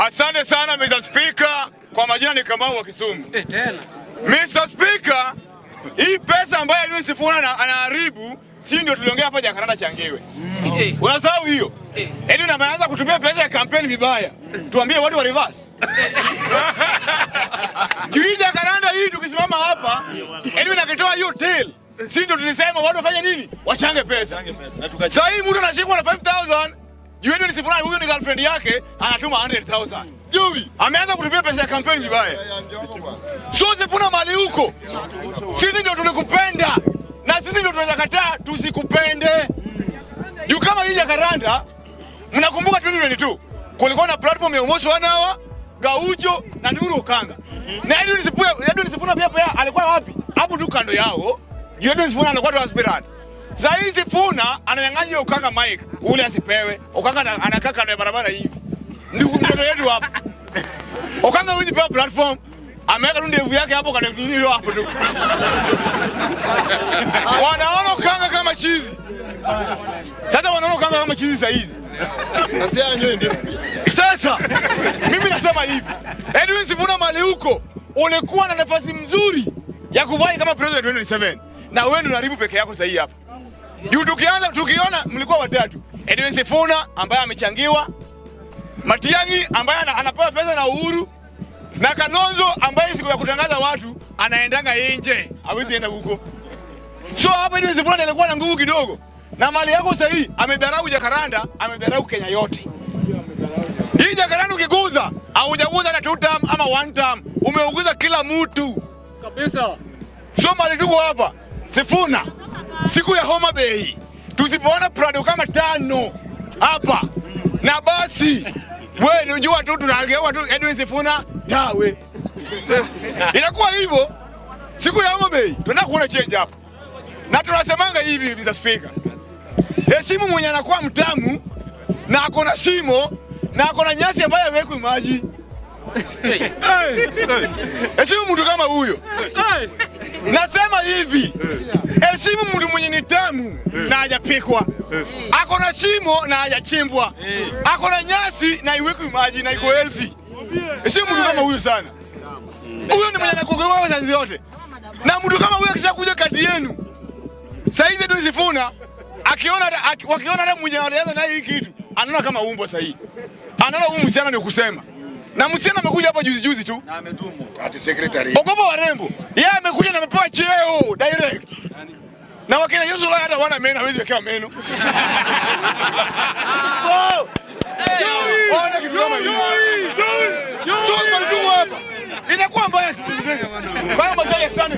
Asante sana Mr. Speaker, kwa majina ni Kamau wa Kisumu. Tena. Mr. Speaker, hii pesa ambayo Edwin Sifuna anaharibu, si ndio tuliongea hapa Jakaranda changiwe. Unasahau hiyo? Edwin ameanza kutumia pesa ya kampeni vibaya. Tuambie watu wa reverse. Juu Jakaranda hii tukisimama hapa, Edwin akitoa hiyo tail, si ndio tulisema watu wafanye nini? Wachange pesa. Sasa hii mtu anashikwa na 5000. Juu Edwin Sifuna huyo ni girlfriend yake, anatuma 100,000. Jui, ameanza kutumia pesa ya kampeni vibaya. So Sifuna mali huko. Sisi ndio tulikupenda. Na sisi ndio tunaweza kataa tusikupende. Juu kama hii Jakaranda, mnakumbuka 2022 kulikuwa na platform ya Umoja Wanawa, Gaucho na Nuru Okanga. Na Edwin Sifuna pia alikuwa wapi? Hapo tu kando yao. Edwin Sifuna anakuwa tu aspirant. Sasa hizi Sifuna ananyang'anya Okanga mic, ule asipewe. Okanga anakaa kando ya barabara hivi. Ndugu mtoto yetu hapa. Okanga huyu pia platform ameweka ndevu yake hapo kando nilio hapo tu. Wanaona Okanga kama chizi. Sasa wanaona Okanga kama chizi sasa hizi. Sasa mimi nasema hivi, Edwin Sifuna mali huko ulikuwa na nafasi mzuri ya kuvai kama president 2027 na wewe ndio unaharibu peke yako sasa hapa. Juu tukiona mlikuwa watatu, Edwin Sifuna ambaye amechangiwa, Matiang'i ambaye anapewa pesa na Uhuru, na Kalonzo ambaye siku ya kutangaza watu anaendanga nje, hawezi enda huko. So hapa Edwin Sifuna alikuwa na nguvu kidogo. Na mali yako sahihi amedharau Jakaranda, amedharau Kenya yote. Hii Jakaranda ukiguza, haujaguza na 2 term ama 1 term, umeuguza kila mtu. Kabisa. So mali tuko hapa, Sifuna, siku ya Homa Bay, tusipoona Prado kama 5 hapa, na basi, wewe unajua tu tunagewa tu Edwin Sifuna tawe. Inakuwa hivyo, siku ya Homa Bay, tunataka kuona change hapa. Na tunasemanga hivi Mr. Speaker. Heshimu mwenye anakuwa mtamu na ako na shimo na ako na nyasi ambayo yamewekwa maji. Heshimu mtu kama huyo. Nasema hivi. Heshimu mtu mwenye ni tamu na hajapikwa. Ako na shimo na hajachimbwa. Ako na nyasi na iwekwe maji na iko healthy. Heshimu mtu kama huyo sana. Huyo ni mwenye anakugewa chanzi yote. Na mtu kama huyo akishakuja kati yenu, saizi Edwin Sifuna wakiona hata mwenye wanaanza na hii kitu, anaona kama umbo sahihi. Anaona huyu msichana ndio kusema. Na msichana amekuja hapa juzi tu na ametumwa ati secretary. Ogopa warembo. Yeye amekuja na amepewa cheo direct. Na wakina Yesu la hata wana meno hawezi kuweka meno. Wana kitu kama hiyo. So bali tu hapa. Inakuwa mbaya siku nzima. Baya mazaya sana.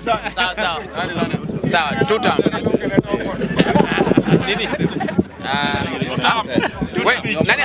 Sawa, tuta. Nini? Wewe nani